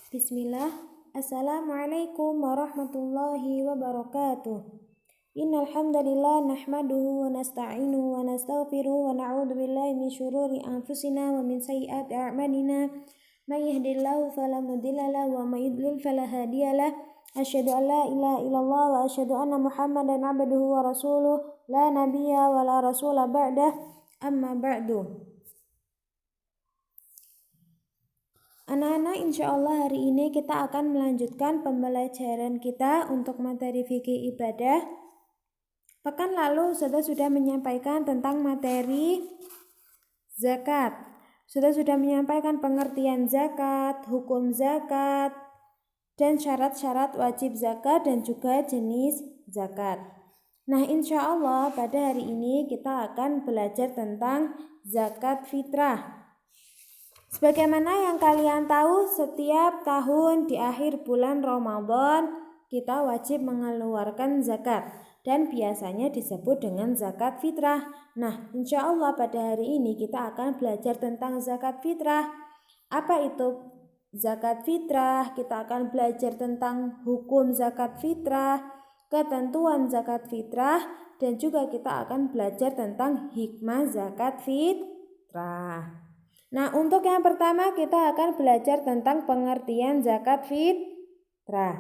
Bismillah. Assalamualaikum warahmatullahi wabarakatuh. Innal hamdalillah nahmaduhu wa nasta'inuhu wa nastaghfiruhu wa na'udzu billahi min syururi anfusina wa min sayyiati a'malina. May yahdihillahu fala mudilla lahu wa may yudlil fala hadiyalah. Asyhadu an la ilaha illallah wa asyhadu anna Muhammadan 'abduhu wa rasuluh la nabiyya wa la rasula ba'dah. Amma ba'du. Anak-anak, insya Allah hari ini kita akan melanjutkan pembelajaran kita untuk materi fikih ibadah. Pekan lalu sudah menyampaikan tentang materi zakat. Sudah menyampaikan pengertian zakat, hukum zakat, dan syarat-syarat wajib zakat dan juga jenis zakat. Nah, insya Allah pada hari ini kita akan belajar tentang zakat fitrah. Sebagaimana yang kalian tahu, setiap tahun di akhir bulan Ramadan kita wajib mengeluarkan zakat dan biasanya disebut dengan zakat fitrah. Nah, insya Allah pada hari ini kita akan belajar tentang zakat fitrah. Apa itu zakat fitrah? Kita akan belajar tentang hukum zakat fitrah, ketentuan zakat fitrah, dan juga kita akan belajar tentang hikmah zakat fitrah. Nah, untuk yang pertama kita akan belajar tentang pengertian zakat fitrah.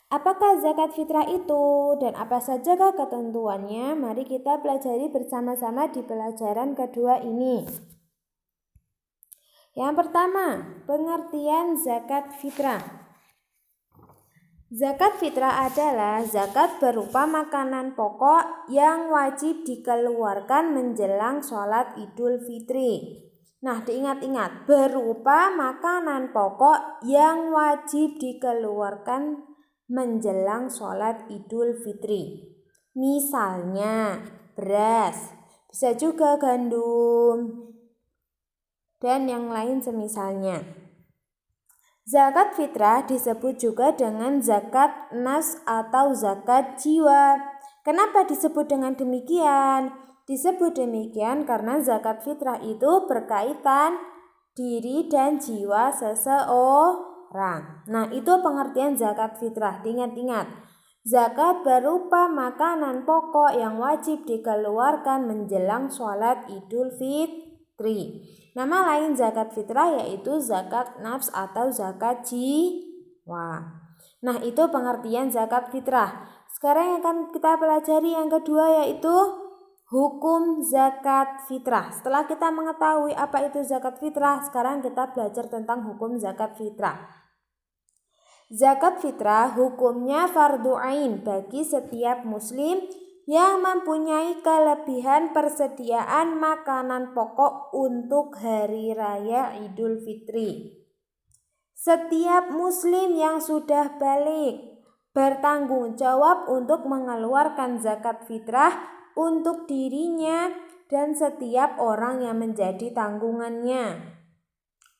Apakah zakat fitrah itu dan apa sajakah ketentuannya? Mari kita pelajari bersama-sama di pelajaran kedua ini. Yang pertama, pengertian zakat fitrah. Zakat fitrah adalah zakat berupa makanan pokok yang wajib dikeluarkan menjelang sholat Idul Fitri. Nah, diingat-ingat, berupa makanan pokok yang wajib dikeluarkan menjelang sholat Idul Fitri. Misalnya beras, bisa juga gandum, dan yang lain semisalnya. Zakat fitrah disebut juga dengan zakat nafs atau zakat jiwa. Kenapa disebut dengan demikian? Disebut demikian karena zakat fitrah itu berkaitan diri dan jiwa seseorang. Nah, itu pengertian zakat fitrah. Ingat-ingat, zakat berupa makanan pokok yang wajib dikeluarkan menjelang sholat Idul Fitri. Nama lain zakat fitrah yaitu zakat nafs atau zakat jiwa. Nah, itu pengertian zakat fitrah. Sekarang yang akan kita pelajari yang kedua yaitu hukum zakat fitrah. Setelah kita mengetahui apa itu zakat fitrah, sekarang kita belajar tentang hukum zakat fitrah. Zakat fitrah hukumnya fardu ain bagi setiap muslim yang mempunyai kelebihan persediaan makanan pokok untuk hari raya Idul Fitri. Setiap muslim yang sudah balik bertanggung jawab untuk mengeluarkan zakat fitrah untuk dirinya dan setiap orang yang menjadi tanggungannya.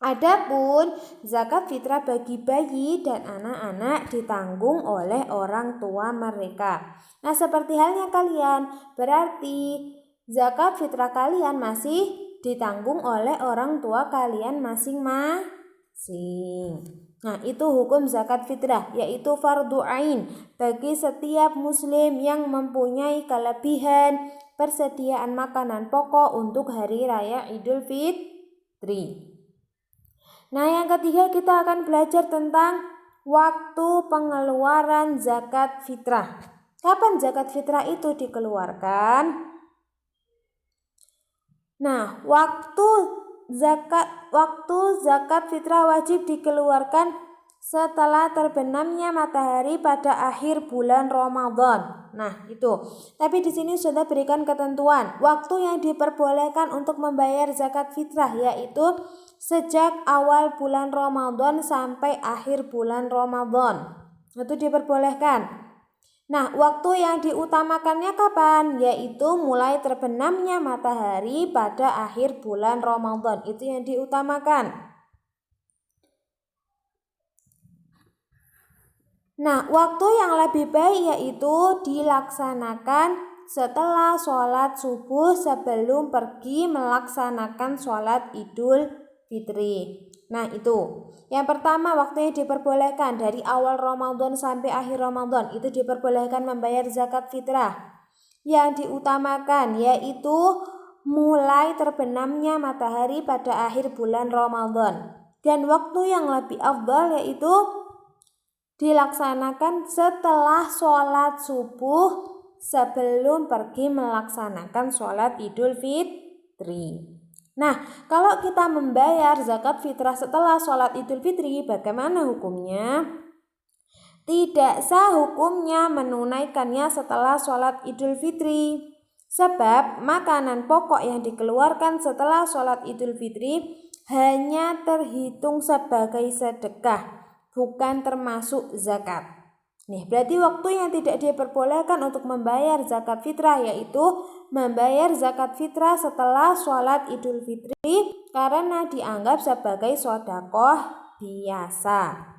Adapun zakat fitrah bagi bayi dan anak-anak ditanggung oleh orang tua mereka. Nah, seperti halnya kalian, berarti zakat fitrah kalian masih ditanggung oleh orang tua kalian masing-masing. Nah, itu hukum zakat fitrah, yaitu fardu ain bagi setiap muslim yang mempunyai kelebihan persediaan makanan pokok untuk hari raya Idul Fitri. Nah, yang ketiga kita akan belajar tentang waktu pengeluaran zakat fitrah. Kapan zakat fitrah itu dikeluarkan? Nah, waktu zakat fitrah wajib dikeluarkan setelah terbenamnya matahari pada akhir bulan Ramadan. Nah, itu. Tapi di sini sudah berikan ketentuan waktu yang diperbolehkan untuk membayar zakat fitrah, yaitu sejak awal bulan Ramadan sampai akhir bulan Ramadan. Itu diperbolehkan. Nah, waktu yang diutamakannya kapan? Yaitu mulai terbenamnya matahari pada akhir bulan Ramadan. Itu yang diutamakan. Nah, waktu yang lebih baik yaitu dilaksanakan setelah sholat subuh sebelum pergi melaksanakan sholat Idul Fitri. Nah itu, yang pertama waktunya diperbolehkan dari awal Ramadan sampai akhir Ramadan itu diperbolehkan membayar zakat fitrah. Yang diutamakan yaitu mulai terbenamnya matahari pada akhir bulan Ramadan. Dan waktu yang lebih afdal yaitu dilaksanakan setelah sholat subuh sebelum pergi melaksanakan sholat Idul Fitri. Nah, kalau kita membayar zakat fitrah setelah sholat Idul Fitri, bagaimana hukumnya? Tidak sah hukumnya menunaikannya setelah sholat Idul Fitri. Sebab makanan pokok yang dikeluarkan setelah sholat Idul Fitri hanya terhitung sebagai sedekah, bukan termasuk zakat. Nih, berarti waktu yang tidak diperbolehkan untuk membayar zakat fitrah yaitu membayar zakat fitrah setelah sholat Idul Fitri karena dianggap sebagai sedekah biasa.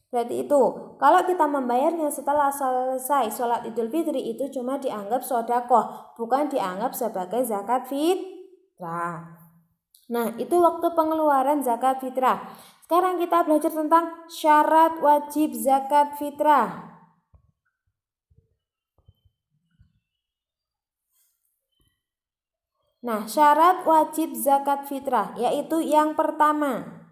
Berarti itu, kalau kita membayarnya setelah selesai sholat Idul Fitri itu cuma dianggap sedekah, bukan dianggap sebagai zakat fitrah. Nah, itu waktu pengeluaran zakat fitrah. Sekarang kita belajar tentang syarat wajib zakat fitrah. Nah, syarat wajib zakat fitrah yaitu yang pertama,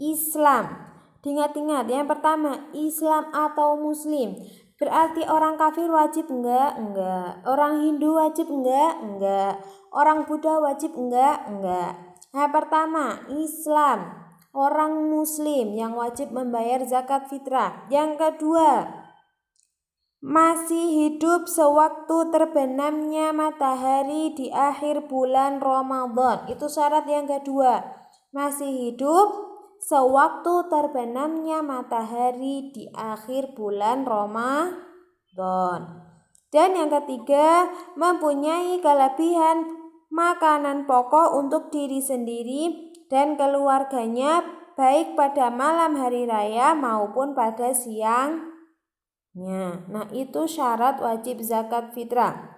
Islam. Diingat-ingat, yang pertama, Islam atau Muslim. Berarti orang kafir wajib enggak? Enggak. Orang Hindu wajib enggak? Enggak. Orang Buddha wajib enggak? Enggak. Nah, pertama, Islam. Orang Muslim yang wajib membayar zakat fitrah. Yang kedua, masih hidup sewaktu terbenamnya matahari di akhir bulan Ramadan. Itu syarat yang kedua. Masih hidup sewaktu terbenamnya matahari di akhir bulan Ramadan. Dan yang ketiga, mempunyai kelebihan makanan pokok untuk diri sendiri dan keluarganya baik pada malam hari raya maupun pada siangnya. Nah, itu syarat wajib zakat fitrah.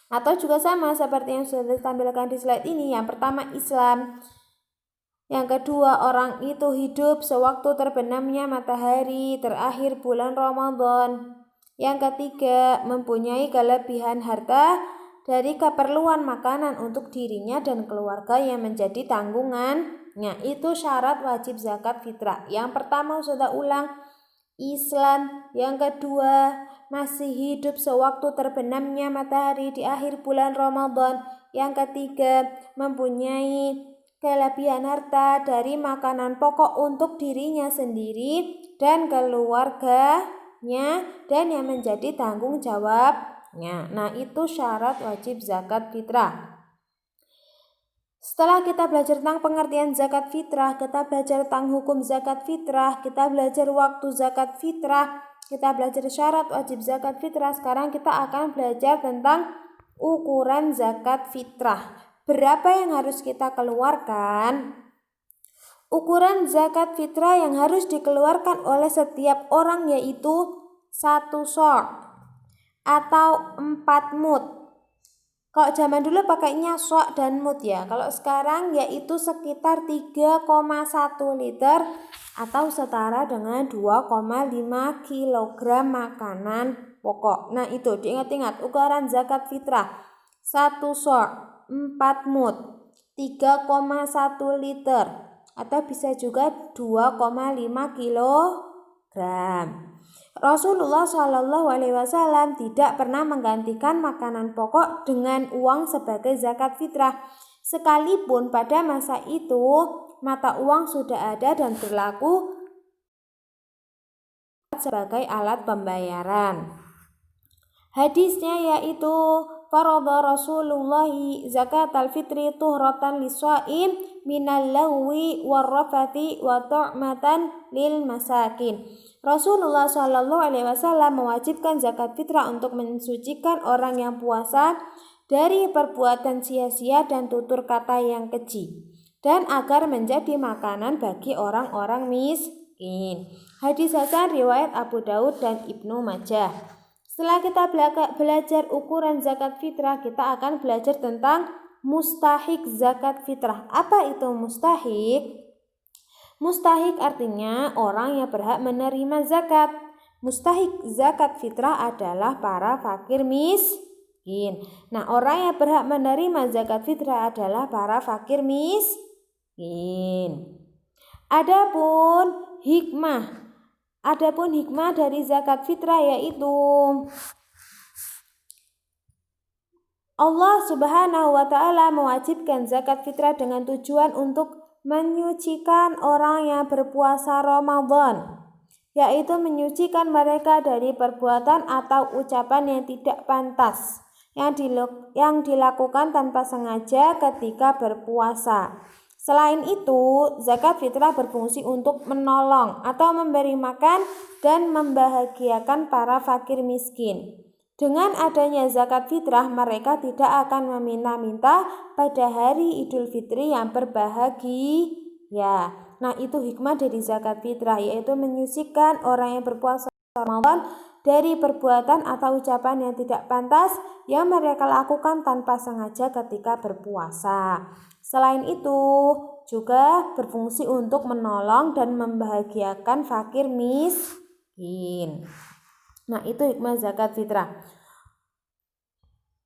Atau juga sama seperti yang sudah ditampilkan di slide ini. Yang pertama Islam. Yang kedua, orang itu hidup sewaktu terbenamnya matahari terakhir bulan Ramadan. Yang ketiga, mempunyai kelebihan harta dari keperluan makanan untuk dirinya dan keluarga yang menjadi tanggungannya. Itu syarat wajib zakat fitrah. Yang pertama sudah ulang, Islam. Yang kedua, masih hidup sewaktu terbenamnya matahari di akhir bulan Ramadan. Yang ketiga, mempunyai kelebihan harta dari makanan pokok untuk dirinya sendiri dan keluarganya dan yang menjadi tanggung jawabnya. Nah, itu syarat wajib zakat fitrah. Setelah kita belajar tentang pengertian zakat fitrah, kita belajar tentang hukum zakat fitrah, kita belajar waktu zakat fitrah, kita belajar syarat wajib zakat fitrah. Sekarang kita akan belajar tentang ukuran zakat fitrah. Berapa yang harus kita keluarkan? Ukuran zakat fitrah yang harus dikeluarkan oleh setiap orang yaitu 1 sok atau 4 mud. Kalau zaman dulu pakainya sok dan mud ya. Kalau sekarang yaitu sekitar 3,1 liter atau setara dengan 2,5 kg makanan pokok. Nah, itu diingat-ingat ukuran zakat fitrah. 1 sok 4 mud 3,1 liter atau bisa juga 2,5 kilogram. Rasulullah SAW tidak pernah menggantikan makanan pokok dengan uang sebagai zakat fitrah. Sekalipun pada masa itu mata uang sudah ada dan berlaku sebagai alat pembayaran. Hadisnya yaitu farada Rasulullah zakat al-fitri tuhratan lis-shaim minal lagwi warrafati wa tu'matan lil masakin. Rasulullah SAW mewajibkan zakat fitrah untuk mensucikan orang yang puasa dari perbuatan sia-sia dan tutur kata yang keji dan agar menjadi makanan bagi orang-orang miskin. Hadis hasan riwayat Abu Daud dan Ibnu Majah. Setelah kita belajar ukuran zakat fitrah, kita akan belajar tentang mustahik zakat fitrah. Apa itu mustahik? Mustahik artinya orang yang berhak menerima zakat. Mustahik zakat fitrah adalah para fakir miskin. Nah, orang yang berhak menerima zakat fitrah adalah para fakir miskin. Adapun hikmah dari zakat fitrah yaitu Allah Subhanahu wa Ta'ala mewajibkan zakat fitrah dengan tujuan untuk menyucikan orang yang berpuasa Ramadan, yaitu menyucikan mereka dari perbuatan atau ucapan yang tidak pantas yang dilakukan tanpa sengaja ketika berpuasa. Selain itu, zakat fitrah berfungsi untuk menolong atau memberi makan dan membahagiakan para fakir miskin. Dengan adanya zakat fitrah, mereka tidak akan meminta-minta pada hari Idul Fitri yang berbahagia. Nah, itu hikmah dari zakat fitrah, yaitu menyucikan orang yang berpuasa Ramadan dari perbuatan atau ucapan yang tidak pantas yang mereka lakukan tanpa sengaja ketika berpuasa. Selain itu, juga berfungsi untuk menolong dan membahagiakan fakir miskin. Nah, itu hikmah zakat fitrah.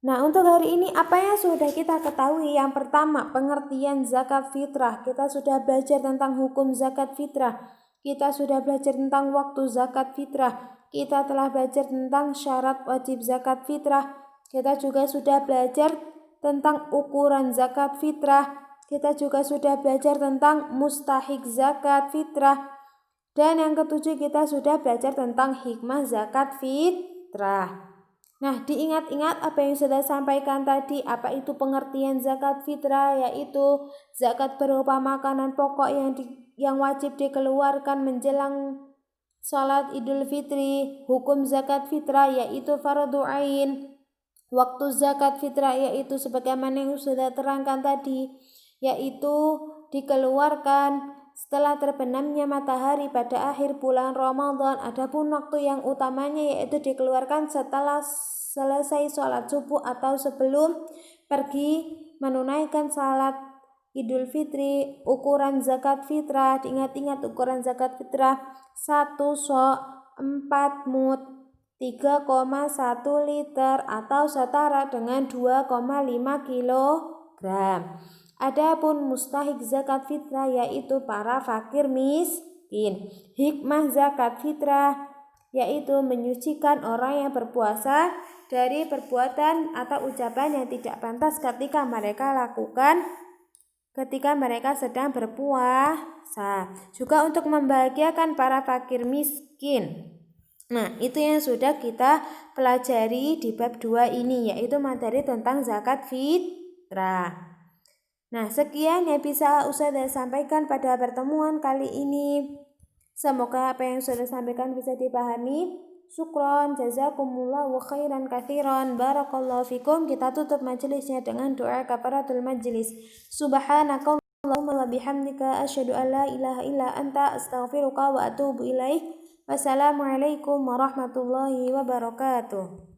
Nah, untuk hari ini apa yang sudah kita ketahui? Yang pertama, pengertian zakat fitrah. Kita sudah belajar tentang hukum zakat fitrah. Kita sudah belajar tentang waktu zakat fitrah. Kita telah belajar tentang syarat wajib zakat fitrah. Kita juga sudah belajar tentang ukuran zakat fitrah. Kita juga sudah belajar tentang mustahik zakat fitrah. Dan yang ketujuh, kita sudah belajar tentang hikmah zakat fitrah. Nah, diingat-ingat apa yang sudah sampaikan tadi. Apa itu pengertian zakat fitrah? Yaitu zakat berupa makanan pokok yang wajib dikeluarkan menjelang salat Idul Fitri. Hukum zakat fitrah yaitu fardu ain. Waktu zakat fitrah yaitu sebagaimana yang sudah terangkan tadi, yaitu dikeluarkan setelah terbenamnya matahari pada akhir bulan Ramadan. Adapun waktu yang utamanya yaitu dikeluarkan setelah selesai sholat subuh atau sebelum pergi menunaikan salat Idul Fitri. Ukuran zakat fitrah, diingat-ingat ukuran zakat fitrah 1 sok 4 mud 3,1 liter atau setara dengan 2,5 kilogram. Adapun mustahik zakat fitrah yaitu para fakir miskin. Hikmah zakat fitrah yaitu menyucikan orang yang berpuasa dari perbuatan atau ucapan yang tidak pantas ketika mereka sedang berpuasa. Juga untuk membahagiakan para fakir miskin. Nah, itu yang sudah kita pelajari di bab 2 ini, yaitu materi tentang zakat fitrah. Nah, sekian yang bisa Ustazah sampaikan pada pertemuan kali ini. Semoga apa yang sudah sampaikan bisa dipahami. Syukron, jazakumullahu khairan katsiran. Barakallahu fikum. Kita tutup majelisnya dengan doa kafaratul majlis. Subhanakallahumma wa bihamdika asyhadu an la ilaha illa anta astaghfiruka wa atubu ilaik. Wassalamualaikum warahmatullahi wabarakatuh.